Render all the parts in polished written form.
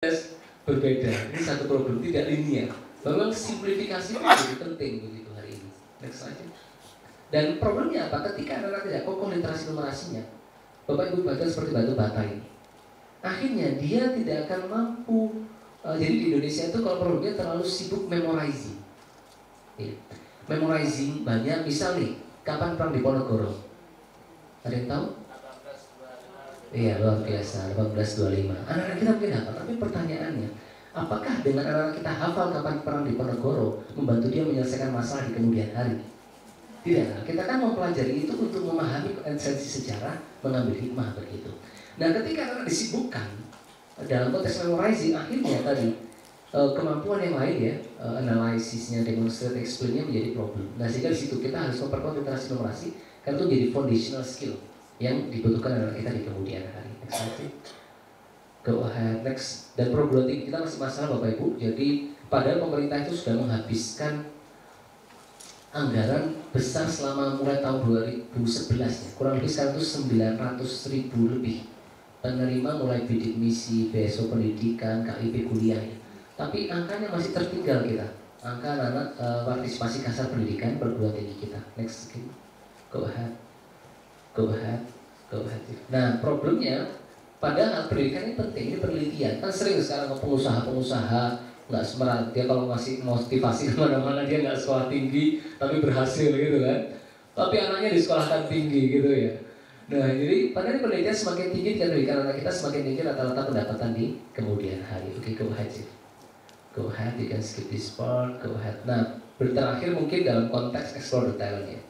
berbeda. Ini satu problem tidak linear. Memang simplifikasi itu menjadi penting begitu hari ini. Next slide. Dan problemnya apa? Ketika anak-anak tidak kokoh literasi numerasinya, Bapak Ibu baca seperti batu bata ini. Akhirnya dia tidak akan mampu. Jadi di Indonesia itu kalau problemnya terlalu sibuk memorizing. Ya. Memorizing banyak. Misalnya, kapan perang Diponegoro? Ada yang tahu? Iya, luar biasa, 1825. Anak-anak kita mungkin hafal, tapi pertanyaannya, apakah dengan anak-anak kita hafal kapan perang Diponegoro membantu dia menyelesaikan masalah di kemudian hari? Tidak, kita kan mempelajari itu untuk memahami esensi sejarah, mengambil hikmah begitu. Nah, ketika anak-anak disibukkan dalam konteks memorizing, akhirnya tadi kemampuan yang lain ya, analisisnya, demonstrate, explain-nya menjadi problem. Nah, sehingga di situ kita harus memperkuat literasi numerasi karena itu jadi foundational skill yang dibutuhkan anak kita di kemudian hari. Next slide. Go ahead, next. Dan perguruan tinggi kita masih masalah Bapak Ibu. Jadi padahal pemerintah itu sudah menghabiskan anggaran besar selama mulai tahun 2011 ya. Kurang lebih sekarang itu 900.000 lebih penerima mulai bidik misi, BSO pendidikan, KIP kuliah ya. Tapi angkanya masih tertinggal kita. Angka anak partisipasi kasar pendidikan perguruan tinggi kita. Next, go ahead. Go ahead. Nah, problemnya padahal pendidikan ini penting, ini penelitian. Kan sering sekarang pengusaha-pengusaha nggak semerah, dia kalau ngasih motivasi kemana-mana dia nggak sekolah tinggi tapi berhasil gitu kan. Tapi anaknya disekolahkan tinggi gitu ya. Nah, jadi padahal pendidikan semakin tinggi kan pendidikan anak kita semakin tinggi rata-rata pendapatan di kemudian hari. Oke, go ahead sih. Go ahead, you can skip this part. Go ahead. Nah, terakhir mungkin dalam konteks explore the talent ya.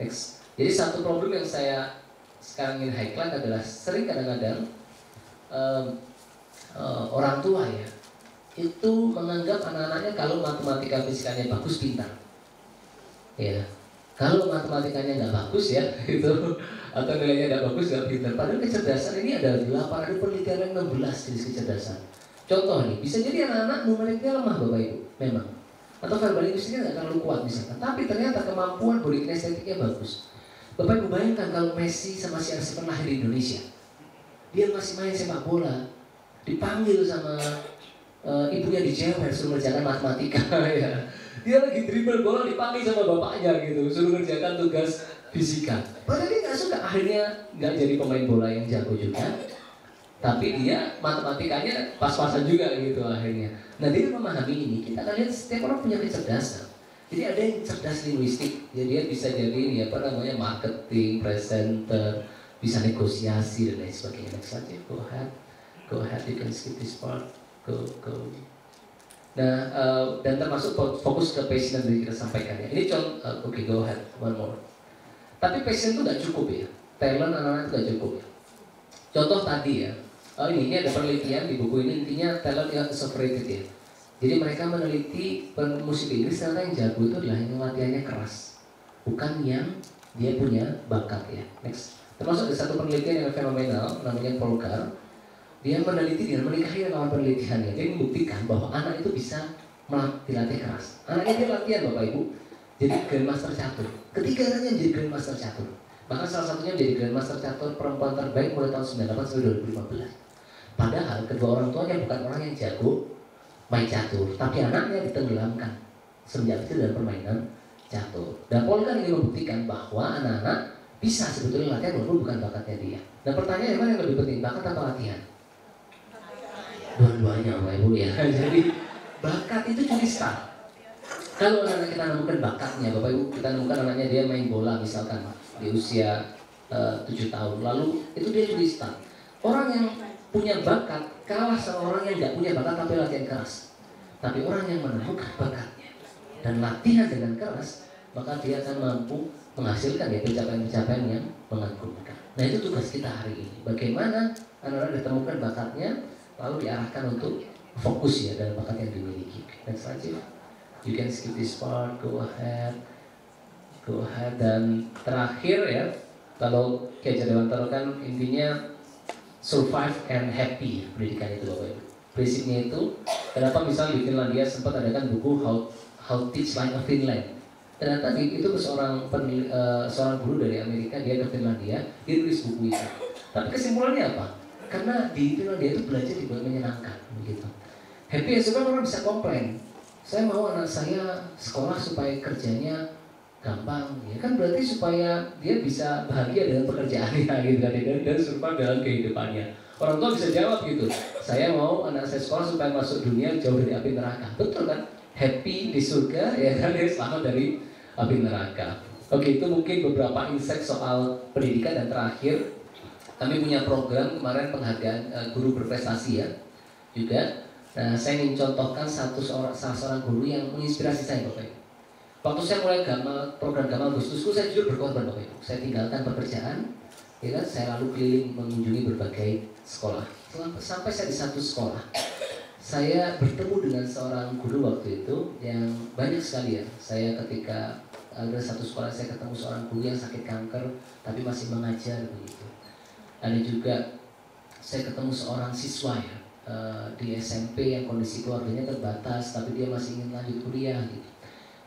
Next. Jadi satu problem yang saya sekarang ingin highlight adalah sering kadang-kadang orang tua ya itu menganggap anak-anaknya kalau matematika fisikanya bagus pintar. Ya, kalau matematikanya nggak bagus ya itu atau nilainya nggak bagus nggak pintar. Padahal kecerdasan ini ada 8, ada penelitian 16 jenis kecerdasan. Contoh nih, bisa jadi anak-anak numeriknya lemah Bapak Ibu, memang. Atau verbal linguistiknya nggak terlalu kuat misalkan. Tapi ternyata kemampuan body kinestetiknya bagus. Bapak Ibu bayangkan kalau Messi sama CR7 lahir di Indonesia, dia masih main sepak bola, dipanggil sama ibunya di Jewer suruh mengerjakan matematika ya. Dia lagi dribble bola dipanggil sama bapaknya gitu, suruh mengerjakan tugas fisika. Padahal dia nggak suka, akhirnya nggak jadi pemain bola yang jago juga. Tapi dia matematikanya pas-pasan juga gitu akhirnya. Nah, dia memahami ini. Kita akan lihat setiap orang punya kecerdasan. Jadi ada yang cerdas linguistik, jadi dia bisa jadi ini apa namanya marketing, presenter, bisa negosiasi dan lain sebagainya. Next saja, go ahead, you can skip this part, go. Nah, dan termasuk fokus ke passion yang tadi kita sampaikan ya. Ini contoh, oke, go ahead, one more. Tapi passion itu nggak cukup ya, talent anak-anak itu nggak cukup ya. Contoh tadi ya, ini ada penelitian di buku ini intinya talent yang separated ya. Jadi mereka meneliti musik Inggris ternyata yang jago itu adalah yang latihannya keras, bukan yang dia punya bakat ya. Next, termasuk ada satu penelitian yang fenomenal namanya Polgar. Dia meneliti dengan menikahi lawan penelitiannya. Dia membuktikan bahwa anak itu bisa dilatih keras. Anaknya dia latihan Bapak Ibu, jadi grandmaster catur. Ketiga anaknya menjadi grandmaster catur. Bahkan salah satunya menjadi grandmaster catur perempuan terbaik mulai tahun 98 sampai 2015. Padahal kedua orang tuanya bukan orang yang jago main catur, tapi anaknya ditenggelamkan semenjak itu dalam permainan catur. Dan Paul kan ingin membuktikan bahwa anak-anak bisa sebetulnya latihan walaupun bukan bakatnya dia. Nah, pertanyaannya mana yang lebih penting, bakat atau latihan? Dua-duanya Bapak Ibu ya. Jadi bakat itu curi start. Kalau anak kita menemukan bakatnya, Bapak Ibu, kita menemukan anaknya dia main bola misalkan di usia 7 tahun, lalu itu dia curi start. Orang yang punya bakat kalah sama orang yang nggak punya bakat tapi latihan keras. Tapi orang yang menemukan bakatnya dan latihan dengan keras, maka dia akan mampu menghasilkan ya pencapaian-pencapaian yang mengagumkan. Nah, itu tugas kita hari ini. Bagaimana anak-anak ditemukan bakatnya, lalu diarahkan untuk fokus ya dalam bakat yang dimiliki. Next slide. You can skip this part. Go ahead. Dan terakhir ya, kalau Ki Hajar Dewantara kan intinya survive and happy pendidikan itu Bapak Ibu. Prinsipnya itu, kenapa misalnya di Finlandia sempat adakan buku How Teach Like a Finland. Ternyata itu seorang guru dari Amerika, dia ke Finlandia, dia tulis buku itu. Tapi kesimpulannya apa? Karena di itu dia itu belajar dibuat menyenangkan begitu. Happy ya, sebenarnya orang bisa komplain. Saya mau anak saya sekolah supaya kerjanya gampang, ya kan berarti supaya dia bisa bahagia dengan pekerjaannya gitu kan, dan survive dalam kehidupannya. Orang tua bisa jawab gitu, saya mau anak saya sekolah supaya masuk dunia jauh dari api neraka. Betul kan? Happy di surga, ya kan, dia selamat dari api neraka. Oke, itu mungkin beberapa insight soal pendidikan. Dan terakhir, kami punya program kemarin penghargaan guru berprestasi ya juga. Nah, saya ingin contohkan salah seorang guru yang menginspirasi saya, Bapak Ibu. Waktu saya mulai program Gamal Gustusku, saya jujur berkorban, Bapak Ibu. Saya tinggalkan pekerjaan, ya kan, saya lalu keliling mengunjungi berbagai sekolah. Sampai saya di satu sekolah, saya bertemu dengan seorang guru waktu itu yang banyak sekali ya. Saya ketika ada satu sekolah, saya ketemu seorang guru yang sakit kanker tapi masih mengajar begitu. Ada juga saya ketemu seorang siswa ya, di SMP yang kondisi keluarganya terbatas tapi dia masih ingin lanjut kuliah gitu.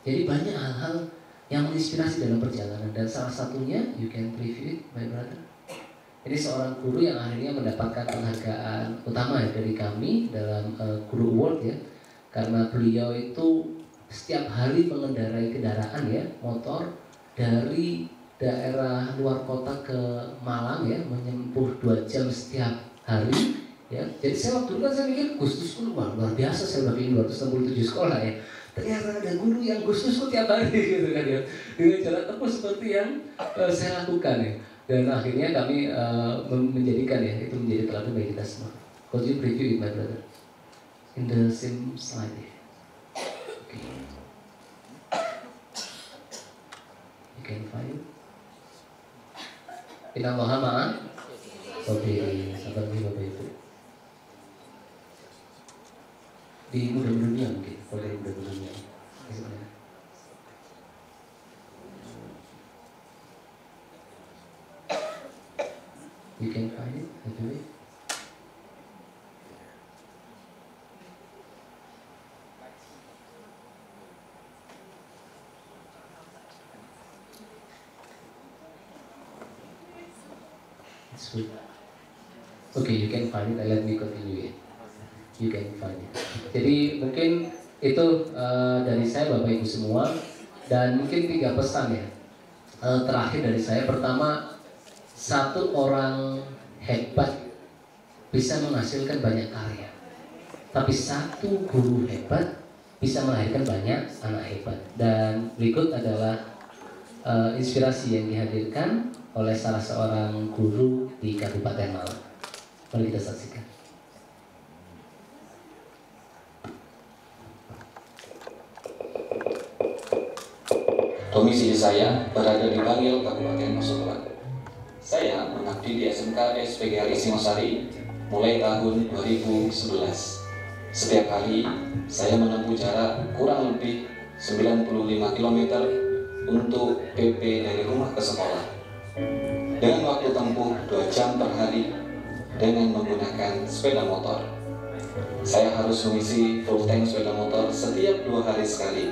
Jadi banyak hal-hal yang menginspirasi dalam perjalanan, dan salah satunya, you can preview it, my brother. Ini seorang guru yang akhirnya mendapatkan penghargaan utama ya dari kami dalam Guru Award ya, karena beliau itu setiap hari mengendarai kendaraan ya, motor dari daerah luar kota ke Malang ya, menyempuh 2 jam setiap hari ya. Jadi saya waktu itu kan saya mikir Gustusku luar biasa, saya udah pilih 267 sekolah ya. Ternyata ada guru yang Gustusku tiap hari gitu kan ya, dengan cara tempuh seperti yang saya lakukan ya. Dan akhirnya kami menjadikan ya, itu menjadi teladan bagi kita semua. Could you preview it, my brother? In the same slide ya. Okay. You can find it. Inna Muhammad. Oke, sabar nih Bapak Ibu. Di mudah-mudahnya mungkin, kalau dari mudah-mudahnya. You can find it, I believe. It's good. Okay, you can find it. Let me continue it. You can find it. Jadi mungkin itu dari saya Bapak Ibu semua, dan mungkin 3 pesan ya terakhir dari saya. Pertama, satu orang hebat bisa menghasilkan banyak karya, tapi satu guru hebat bisa melahirkan banyak anak hebat. Dan berikut adalah inspirasi yang dihadirkan oleh salah seorang guru di Kabupaten Malang. Mari kita saksikan. Domisili saya berada di Bangil, Kabupaten Masukra. Saya mengabdi di SMK SPGRI Singosari mulai tahun 2011. Setiap hari saya menempuh jarak kurang lebih 95 km untuk PP dari rumah ke sekolah, dengan waktu tempuh 2 jam per hari dengan menggunakan sepeda motor. Saya harus mengisi full tank sepeda motor setiap 2 hari sekali,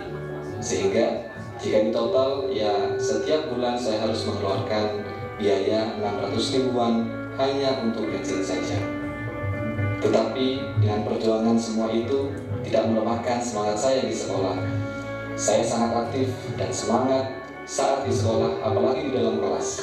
sehingga jika di total ya setiap bulan saya harus mengeluarkan biaya 600 ribuan hanya untuk bensin saja. Tetapi dengan perjuangan semua itu tidak melemahkan semangat saya di sekolah. Saya sangat aktif dan semangat saat di sekolah, apalagi di dalam kelas.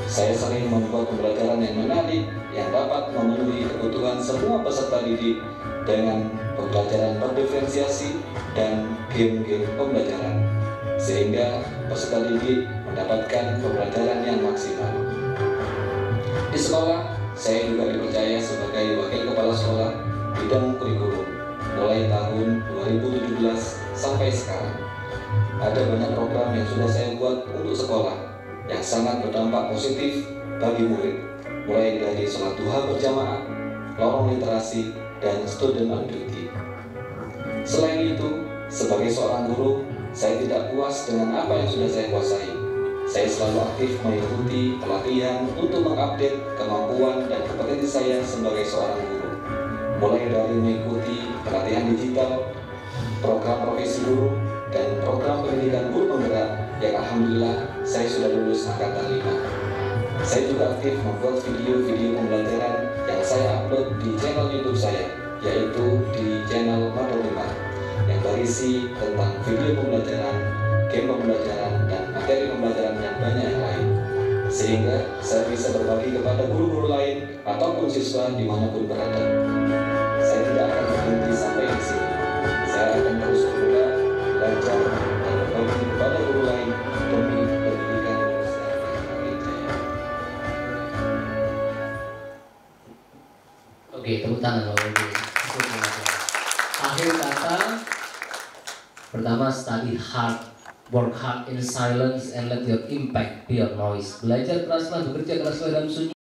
Saya sering membuat pembelajaran yang menarik yang dapat memenuhi kebutuhan semua peserta didik dengan pembelajaran berdiferensiasi dan game-game pembelajaran, sehingga peserta didik mendapatkan pembelajaran yang maksimal. Di sekolah, saya juga dipercaya sebagai wakil kepala sekolah bidang kurikulum mulai tahun 2017 sampai sekarang. Ada banyak program yang sudah saya buat untuk sekolah yang sangat berdampak positif bagi murid, mulai dari sholat duha berjamaah, lorong literasi, dan student on duty. Selain itu, sebagai seorang guru, saya tidak puas dengan apa yang sudah saya kuasai. Saya selalu aktif mengikuti pelatihan untuk mengupdate kemampuan dan kompetensi saya sebagai seorang guru. Mulai dari mengikuti pelatihan digital, program profesi guru, dan program pendidikan guru penggerak yang alhamdulillah saya sudah lulus angkatan 5. Saya juga aktif membuat video-video pembelajaran yang saya saya upload di channel YouTube saya, yaitu di channel Mabo Memar, yang berisi tentang video pembelajaran, game pembelajaran, dan materi pembelajaran yang banyak yang lain, sehingga saya bisa berbagi kepada guru-guru lain ataupun siswa dimanapun berada. Saya tidak akan berhenti sampai di sini. Saya akan terus berbuka, belajar, dan berbagi kepada guru lain demi pendidikan Indonesia yang makin jaya. Oke, tepuk tangan Bapak Ibu. Akhir kata, pertama, study hard, work hard in silence, and let your impact be your noise. Belajar keraslah, bekerja keraslah dalam sunyi.